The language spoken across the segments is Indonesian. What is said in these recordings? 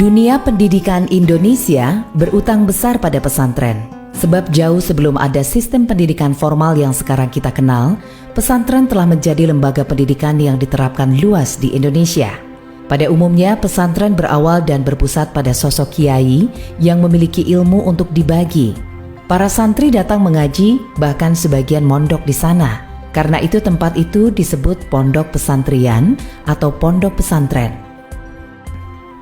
Dunia pendidikan Indonesia berutang besar pada pesantren. Sebab jauh sebelum ada sistem pendidikan formal yang sekarang kita kenal, pesantren telah menjadi lembaga pendidikan yang diterapkan luas di Indonesia. Pada umumnya, pesantren berawal dan berpusat pada sosok kiai yang memiliki ilmu untuk dibagi. Para santri datang mengaji, bahkan sebagian mondok di sana. Karena itu tempat itu disebut pondok pesantrian atau pondok pesantren.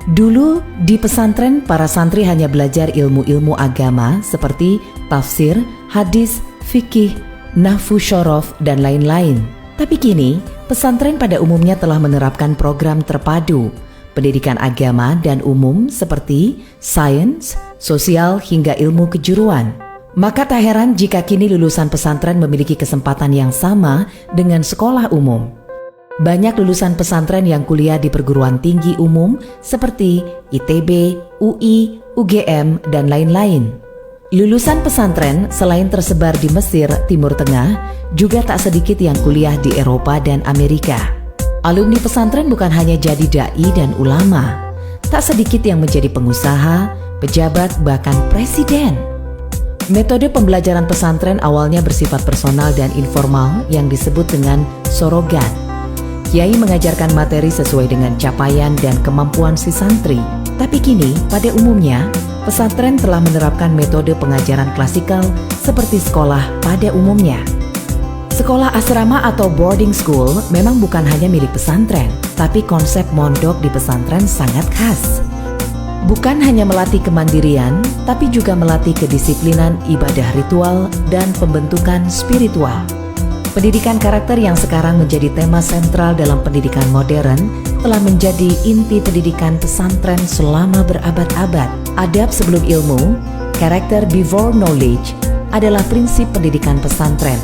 Dulu di pesantren para santri hanya belajar ilmu-ilmu agama seperti tafsir, hadis, fikih, nahwu syorof, dan lain-lain. Tapi kini pesantren pada umumnya telah menerapkan program terpadu pendidikan agama dan umum seperti sains, sosial, hingga ilmu kejuruan. Maka tak heran jika kini lulusan pesantren memiliki kesempatan yang sama dengan sekolah umum. Banyak lulusan pesantren yang kuliah di perguruan tinggi umum seperti ITB, UI, UGM, dan lain-lain. Lulusan pesantren selain tersebar di Mesir, Timur Tengah, juga tak sedikit yang kuliah di Eropa dan Amerika. Alumni pesantren bukan hanya jadi dai dan ulama, tak sedikit yang menjadi pengusaha, pejabat, bahkan presiden. Metode pembelajaran pesantren awalnya bersifat personal dan informal yang disebut dengan sorogan. Kiai mengajarkan materi sesuai dengan capaian dan kemampuan si santri. Tapi kini, pada umumnya, pesantren telah menerapkan metode pengajaran klasikal seperti sekolah pada umumnya. Sekolah asrama atau boarding school memang bukan hanya milik pesantren, tapi konsep mondok di pesantren sangat khas. Bukan hanya melatih kemandirian, tapi juga melatih kedisiplinan ibadah ritual dan pembentukan spiritual. Pendidikan karakter yang sekarang menjadi tema sentral dalam pendidikan modern telah menjadi inti pendidikan pesantren selama berabad-abad. Adab sebelum ilmu, character before knowledge adalah prinsip pendidikan pesantren.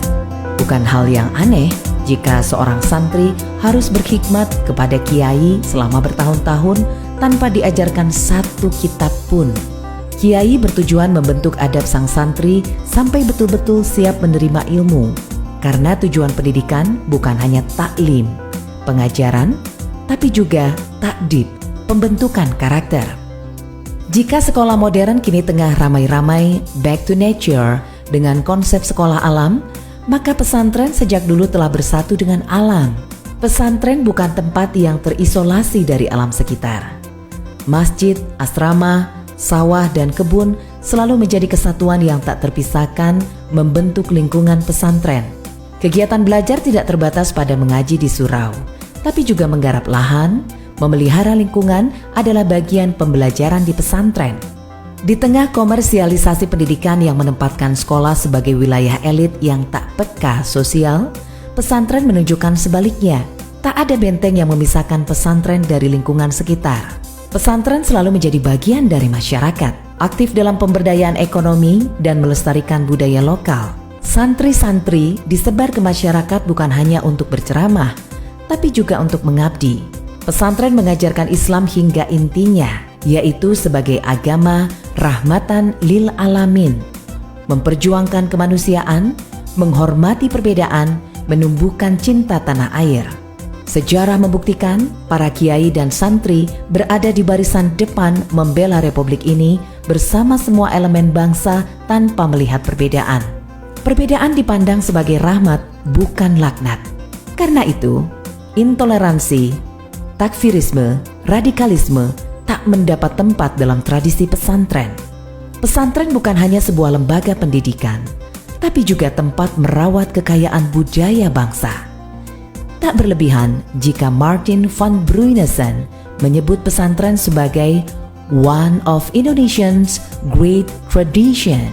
Bukan hal yang aneh jika seorang santri harus berkhidmat kepada kiai selama bertahun-tahun tanpa diajarkan satu kitab pun. Kiai bertujuan membentuk adab sang santri sampai betul-betul siap menerima ilmu. Karena tujuan pendidikan bukan hanya taklim, pengajaran, tapi juga takdib, pembentukan karakter. Jika sekolah modern kini tengah ramai-ramai back to nature dengan konsep sekolah alam, maka pesantren sejak dulu telah bersatu dengan alam. Pesantren bukan tempat yang terisolasi dari alam sekitar. Masjid, asrama, sawah, dan kebun selalu menjadi kesatuan yang tak terpisahkan membentuk lingkungan pesantren. Kegiatan belajar tidak terbatas pada mengaji di surau, tapi juga menggarap lahan, memelihara lingkungan adalah bagian pembelajaran di pesantren. Di tengah komersialisasi pendidikan yang menempatkan sekolah sebagai wilayah elit yang tak peka sosial, pesantren menunjukkan sebaliknya. Tak ada benteng yang memisahkan pesantren dari lingkungan sekitar. Pesantren selalu menjadi bagian dari masyarakat, aktif dalam pemberdayaan ekonomi dan melestarikan budaya lokal. Santri-santri disebar ke masyarakat bukan hanya untuk berceramah, tapi juga untuk mengabdi. Pesantren mengajarkan Islam hingga intinya, yaitu sebagai agama rahmatan lil alamin, memperjuangkan kemanusiaan, menghormati perbedaan, menumbuhkan cinta tanah air. Sejarah membuktikan para kiai dan santri berada di barisan depan membela republik ini bersama semua elemen bangsa tanpa melihat perbedaan. Perbedaan dipandang sebagai rahmat, bukan laknat. Karena itu, intoleransi, takfirisme, radikalisme tak mendapat tempat dalam tradisi pesantren. Pesantren bukan hanya sebuah lembaga pendidikan, tapi juga tempat merawat kekayaan budaya bangsa. Tak berlebihan jika Martin van Bruynesen menyebut pesantren sebagai one of Indonesia's great tradition.